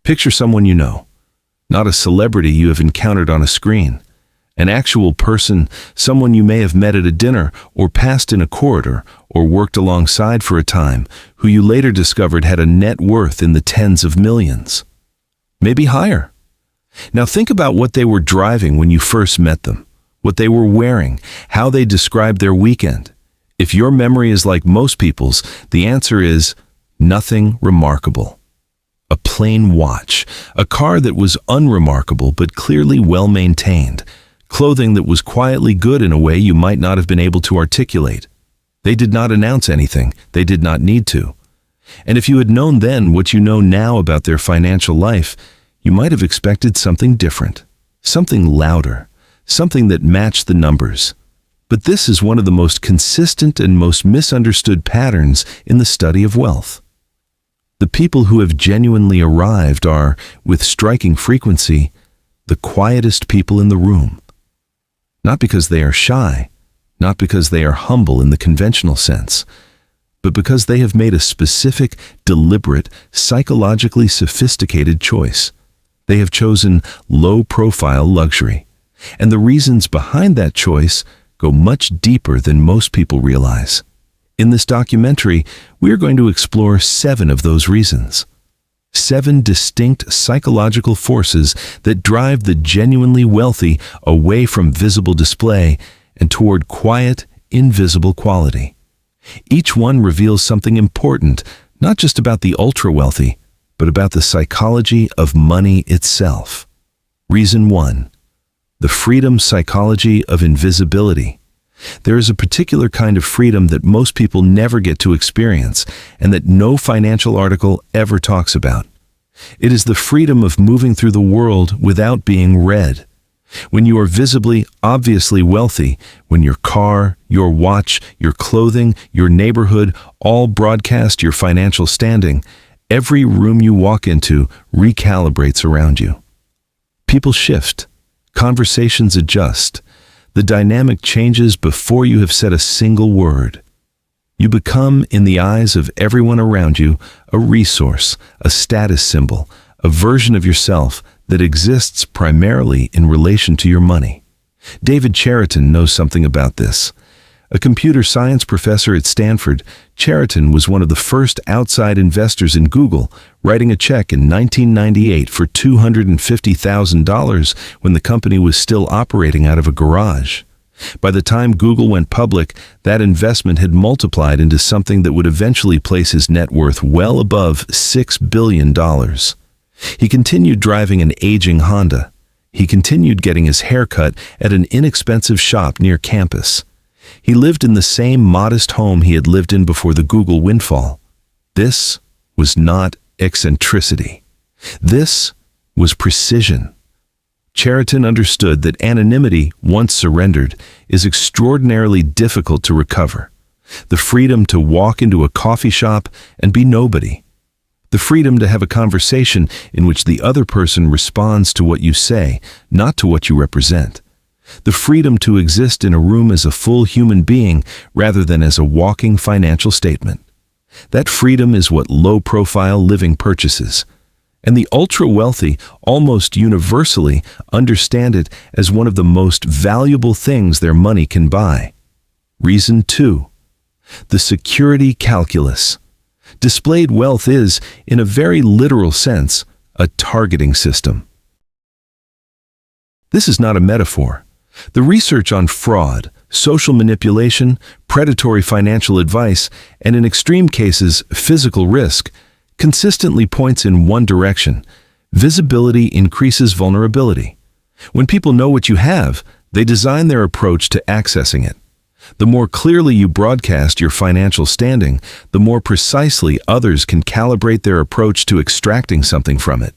Picture someone you know, not a celebrity you have encountered on a screen. An actual person, someone you may have met at a dinner or passed in a corridor or worked alongside for a time, who you later discovered had a net worth in the tens of millions. Maybe higher. Now think about what they were driving when you first met them, what they were wearing, how they described their weekend. If your memory is like most people's, the answer is nothing remarkable. A plain watch, a car that was unremarkable but clearly well maintained, clothing that was quietly good in a way you might not have been able to articulate. They did not announce anything, they did not need to. And if you had known then what you know now about their financial life, you might have expected something different, something louder, something that matched the numbers. But this is one of the most consistent and most misunderstood patterns in the study of wealth. The people who have genuinely arrived are, with striking frequency, the quietest people in the room. Not because they are shy, not because they are humble in the conventional sense, but because they have made a specific, deliberate, psychologically sophisticated choice. They have chosen low-profile luxury. And the reasons behind that choice go much deeper than most people realize. In this documentary, we are going to explore 7 of those reasons. 7 distinct psychological forces that drive the genuinely wealthy away from visible display and toward quiet, invisible quality. Each one reveals something important, not just about the ultra-wealthy, but about the psychology of money itself. Reason 1. The freedom psychology of invisibility. There is a particular kind of freedom that most people never get to experience and that no financial article ever talks about. It is the freedom of moving through the world without being read. When you are visibly, obviously wealthy, when your car, your watch, your clothing, your neighborhood all broadcast your financial standing, every room you walk into recalibrates around you. People shift. Conversations adjust. The dynamic changes before you have said a single word. You become, in the eyes of everyone around you, a resource, a status symbol, a version of yourself that exists primarily in relation to your money. David Cheriton knows something about this. A computer science professor at Stanford, Cheriton was one of the first outside investors in Google, writing a check in 1998 for $250,000 when the company was still operating out of a garage. By the time Google went public, that investment had multiplied into something that would eventually place his net worth well above $6 billion. He continued driving an aging Honda. He continued getting his hair cut at an inexpensive shop near campus. He lived in the same modest home he had lived in before the Google windfall. This was not eccentricity. This was precision. Cheriton understood that anonymity, once surrendered, is extraordinarily difficult to recover. The freedom to walk into a coffee shop and be nobody. The freedom to have a conversation in which the other person responds to what you say, not to what you represent. The freedom to exist in a room as a full human being rather than as a walking financial statement. That freedom is what low-profile living purchases. And the ultra-wealthy almost universally understand it as one of the most valuable things their money can buy. Reason 2. The security calculus. Displayed wealth is, in a very literal sense, a targeting system. This is not a metaphor. The research on fraud, social manipulation, predatory financial advice, and in extreme cases, physical risk, consistently points in one direction. Visibility increases vulnerability. When people know what you have, they design their approach to accessing it. The more clearly you broadcast your financial standing, the more precisely others can calibrate their approach to extracting something from it.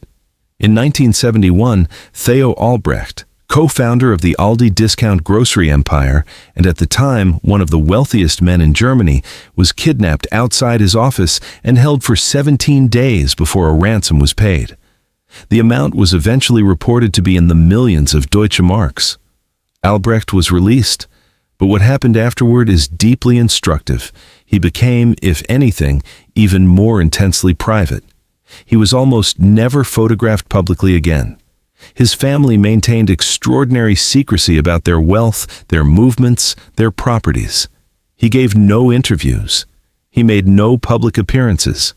In 1971, Theo Albrecht, co-founder of the Aldi discount grocery empire, and at the time one of the wealthiest men in Germany, was kidnapped outside his office and held for 17 days before a ransom was paid. The amount was eventually reported to be in the millions of Deutsche Marks. Albrecht was released, but what happened afterward is deeply instructive. He became, if anything, even more intensely private. He was almost never photographed publicly again. His family maintained extraordinary secrecy about their wealth, their movements, their properties. He gave no interviews. He made no public appearances.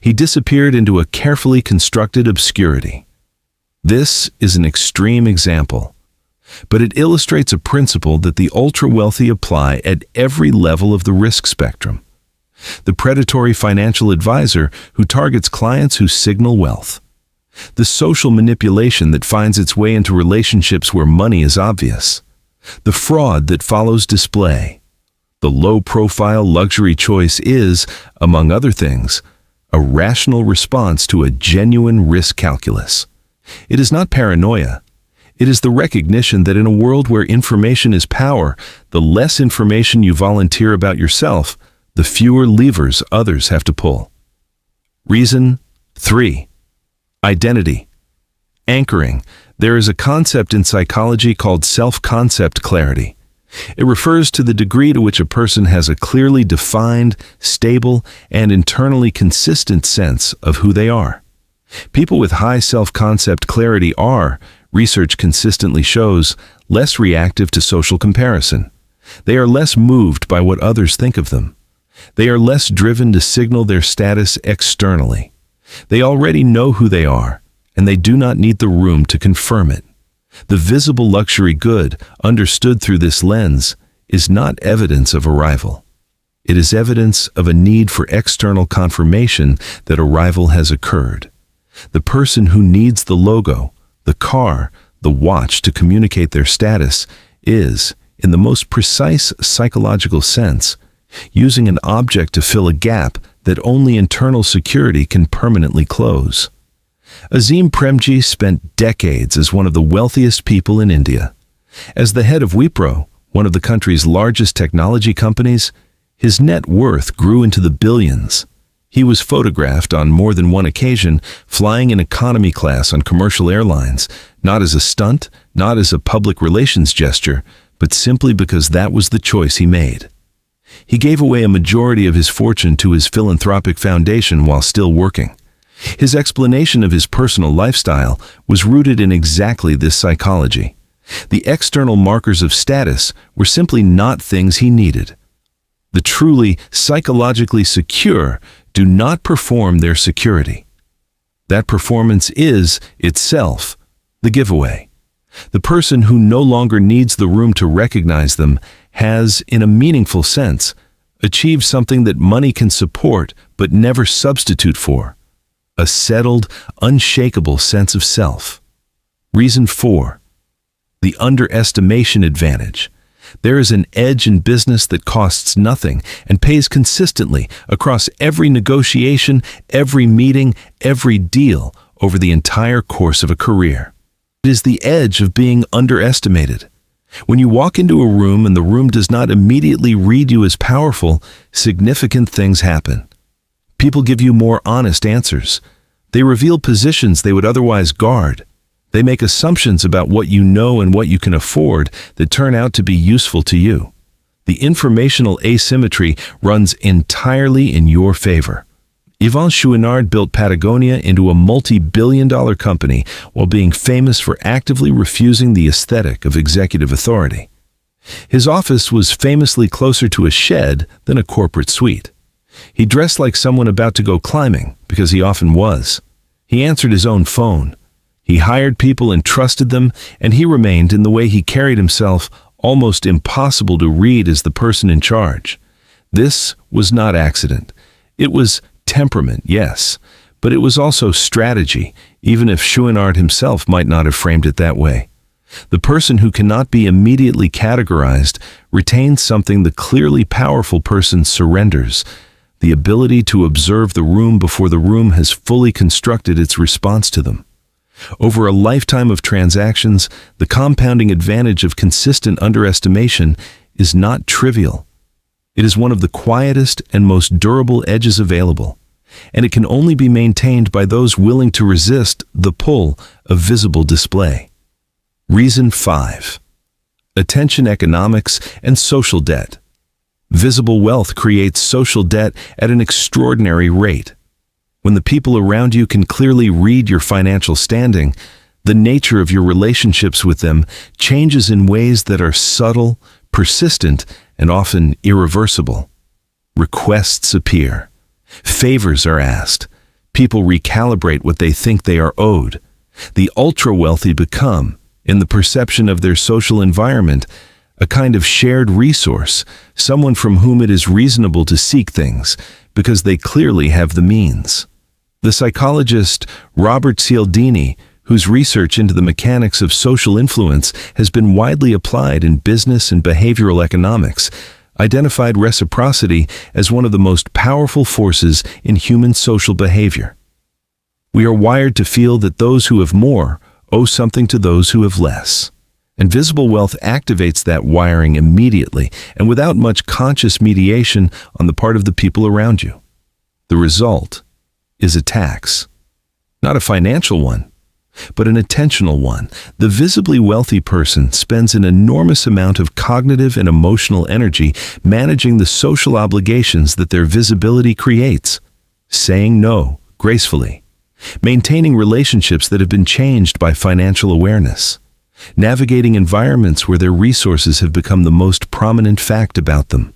He disappeared into a carefully constructed obscurity. This is an extreme example, but it illustrates a principle that the ultra-wealthy apply at every level of the risk spectrum. The predatory financial advisor who targets clients who signal wealth. The social manipulation that finds its way into relationships where money is obvious. The fraud that follows display. The low-profile luxury choice is, among other things, a rational response to a genuine risk calculus. It is not paranoia. It is the recognition that in a world where information is power, the less information you volunteer about yourself, the fewer levers others have to pull. Reason 3. Identity. Anchoring. There is a concept in psychology called self-concept clarity. It refers to the degree to which a person has a clearly defined, stable, and internally consistent sense of who they are. People with high self-concept clarity are, research consistently shows, less reactive to social comparison. They are less moved by what others think of them. They are less driven to signal their status externally. They already know who they are, and they do not need the room to confirm it. The visible luxury good, understood through this lens, is not evidence of arrival. It is evidence of a need for external confirmation that arrival has occurred. The person who needs the logo, the car, the watch to communicate their status is, in the most precise psychological sense, using an object to fill a gap that only internal security can permanently close. Azim Premji spent decades as one of the wealthiest people in India. As the head of Wipro, one of the country's largest technology companies, his net worth grew into the billions. He was photographed on more than one occasion flying in economy class on commercial airlines, not as a stunt, not as a public relations gesture, but simply because that was the choice he made. He gave away a majority of his fortune to his philanthropic foundation while still working. His explanation of his personal lifestyle was rooted in exactly this psychology. The external markers of status were simply not things he needed. The truly psychologically secure do not perform their security. That performance is, itself, the giveaway. The person who no longer needs the room to recognize them has, in a meaningful sense, achieved something that money can support but never substitute for: a settled, unshakable sense of self. Reason 4. The underestimation advantage. There is an edge in business that costs nothing and pays consistently across every negotiation, every meeting, every deal over the entire course of a career. It is the edge of being underestimated. When you walk into a room and the room does not immediately read you as powerful, significant things happen. People give you more honest answers. They reveal positions they would otherwise guard. They make assumptions about what you know and what you can afford that turn out to be useful to you. The informational asymmetry runs entirely in your favor. Yvon Chouinard built Patagonia into a multi-billion-dollar company while being famous for actively refusing the aesthetic of executive authority. His office was famously closer to a shed than a corporate suite. He dressed like someone about to go climbing, because he often was. He answered his own phone. He hired people and trusted them, and he remained, in the way he carried himself, almost impossible to read as the person in charge. This was not accident. It was temperament, yes, but it was also strategy, even if Chouinard himself might not have framed it that way. The person who cannot be immediately categorized retains something the clearly powerful person surrenders: the ability to observe the room before the room has fully constructed its response to them. Over a lifetime of transactions, the compounding advantage of consistent underestimation is not trivial. It is one of the quietest and most durable edges available, and it can only be maintained by those willing to resist the pull of visible display. Reason 5. Attention economics and social debt. Visible wealth creates social debt at an extraordinary rate. When the people around you can clearly read your financial standing, the nature of your relationships with them changes in ways that are subtle, persistent, and often irreversible. Requests appear. Favors are asked. People recalibrate what they think they are owed. The ultra-wealthy become, in the perception of their social environment, a kind of shared resource, someone from whom it is reasonable to seek things, because they clearly have the means. The psychologist Robert Cialdini, whose research into the mechanics of social influence has been widely applied in business and behavioral economics, identified reciprocity as one of the most powerful forces in human social behavior. We are wired to feel that those who have more owe something to those who have less. And visible wealth activates that wiring immediately and without much conscious mediation on the part of the people around you. The result is a tax. Not a financial one, but an attentional one. The visibly wealthy person spends an enormous amount of cognitive and emotional energy managing the social obligations that their visibility creates, saying no gracefully, maintaining relationships that have been changed by financial awareness, navigating environments where their resources have become the most prominent fact about them.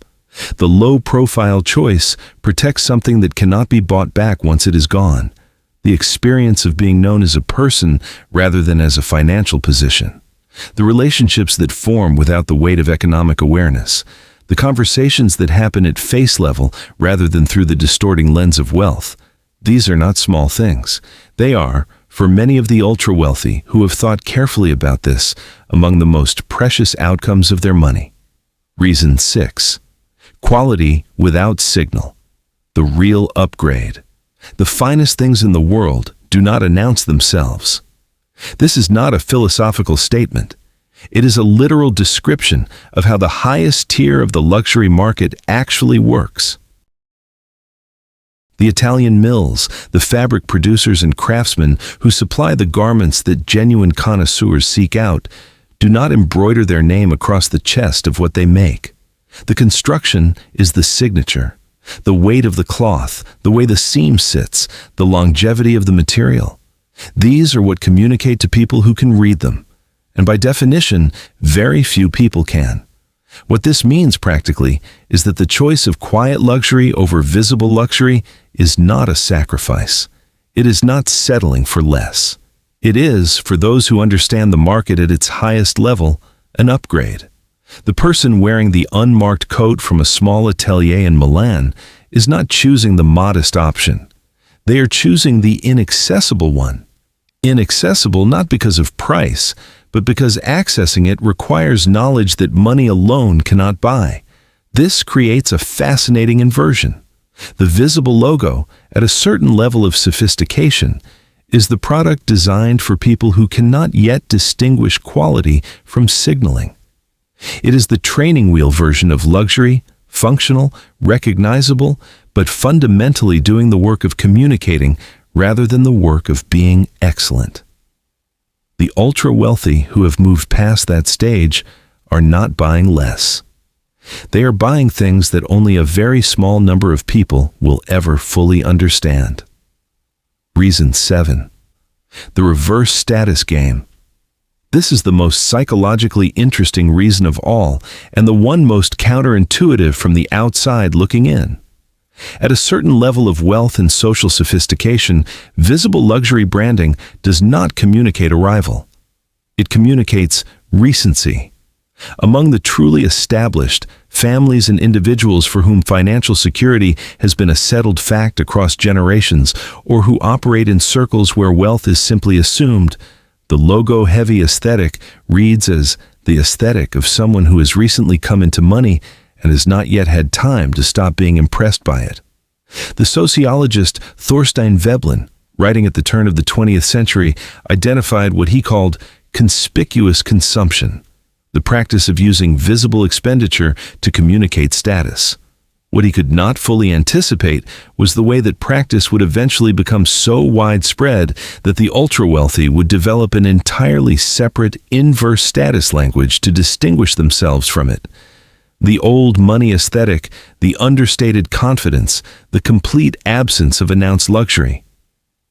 The low-profile choice protects something that cannot be bought back once it is gone, the experience of being known as a person rather than as a financial position, the relationships that form without the weight of economic awareness, the conversations that happen at face level rather than through the distorting lens of wealth. These are not small things. They are, for many of the ultra-wealthy who have thought carefully about this, among the most precious outcomes of their money. Reason 6. Quality without signal. The real upgrade. The finest things in the world do not announce themselves. This is not a philosophical statement. It is a literal description of how the highest tier of the luxury market actually works. The Italian mills, the fabric producers and craftsmen who supply the garments that genuine connoisseurs seek out, do not embroider their name across the chest of what they make. The construction is the signature. The weight of the cloth, the way the seam sits, the longevity of the material. These are what communicate to people who can read them. And by definition, very few people can. What this means practically is that the choice of quiet luxury over visible luxury is not a sacrifice. It is not settling for less. It is, for those who understand the market at its highest level, an upgrade. The person wearing the unmarked coat from a small atelier in Milan is not choosing the modest option. They are choosing the inaccessible one. Inaccessible not because of price, but because accessing it requires knowledge that money alone cannot buy. This creates a fascinating inversion. The visible logo, at a certain level of sophistication, is the product designed for people who cannot yet distinguish quality from signaling. It is the training wheel version of luxury, functional, recognizable, but fundamentally doing the work of communicating rather than the work of being excellent. The ultra-wealthy who have moved past that stage are not buying less. They are buying things that only a very small number of people will ever fully understand. Reason 7. The reverse status game. This is the most psychologically interesting reason of all, and the one most counterintuitive from the outside looking in. At a certain level of wealth and social sophistication, visible luxury branding does not communicate arrival. It communicates recency. Among the truly established, families and individuals for whom financial security has been a settled fact across generations, or who operate in circles where wealth is simply assumed, the logo-heavy aesthetic reads as the aesthetic of someone who has recently come into money and has not yet had time to stop being impressed by it. The sociologist Thorstein Veblen, writing at the turn of the 20th century, identified what he called conspicuous consumption, the practice of using visible expenditure to communicate status. What he could not fully anticipate was the way that practice would eventually become so widespread that the ultra-wealthy would develop an entirely separate inverse status language to distinguish themselves from it. The old money aesthetic, the understated confidence, the complete absence of announced luxury.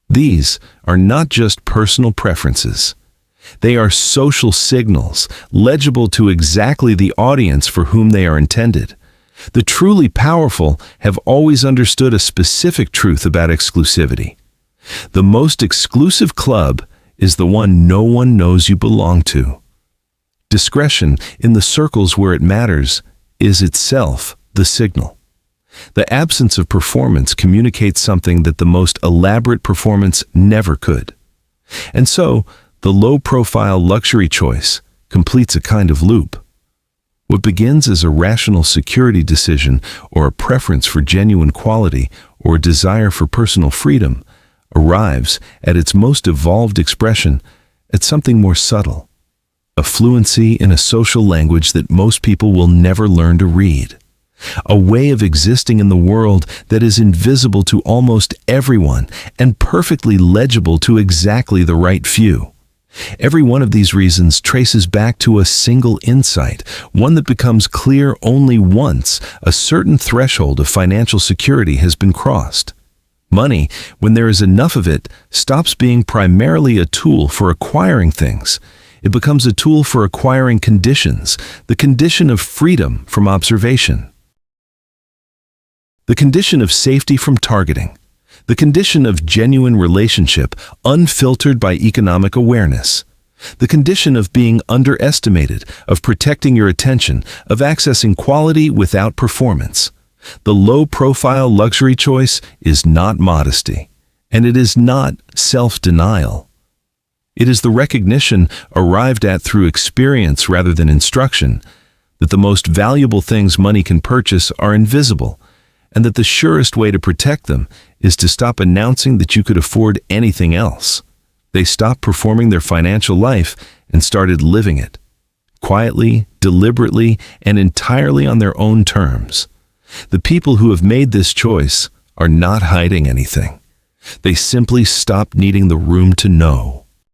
These are not just personal preferences. They are social signals, legible to exactly the audience for whom they are intended. The truly powerful have always understood a specific truth about exclusivity. The most exclusive club is the one no one knows you belong to. Discretion in the circles where it matters is itself the signal. The absence of performance communicates something that the most elaborate performance never could. And so, the low-profile luxury choice completes a kind of loop. What begins as a rational security decision or a preference for genuine quality or a desire for personal freedom arrives at its most evolved expression at something more subtle. A fluency in a social language that most people will never learn to read. A way of existing in the world that is invisible to almost everyone and perfectly legible to exactly the right few. Every one of these reasons traces back to a single insight, one that becomes clear only once a certain threshold of financial security has been crossed. Money, when there is enough of it, stops being primarily a tool for acquiring things. It becomes a tool for acquiring conditions, the condition of freedom from observation, the condition of safety from targeting, the condition of genuine relationship unfiltered by economic awareness, the condition of being underestimated, of protecting your attention, of accessing quality without performance. The low-profile luxury choice is not modesty, and it is not self-denial. It is the recognition, arrived at through experience rather than instruction, that the most valuable things money can purchase are invisible, and that the surest way to protect them is to stop announcing that you could afford anything else. They stopped performing their financial life and started living it, quietly, deliberately, and entirely on their own terms. The people who have made this choice are not hiding anything. They simply stopped needing the room to know.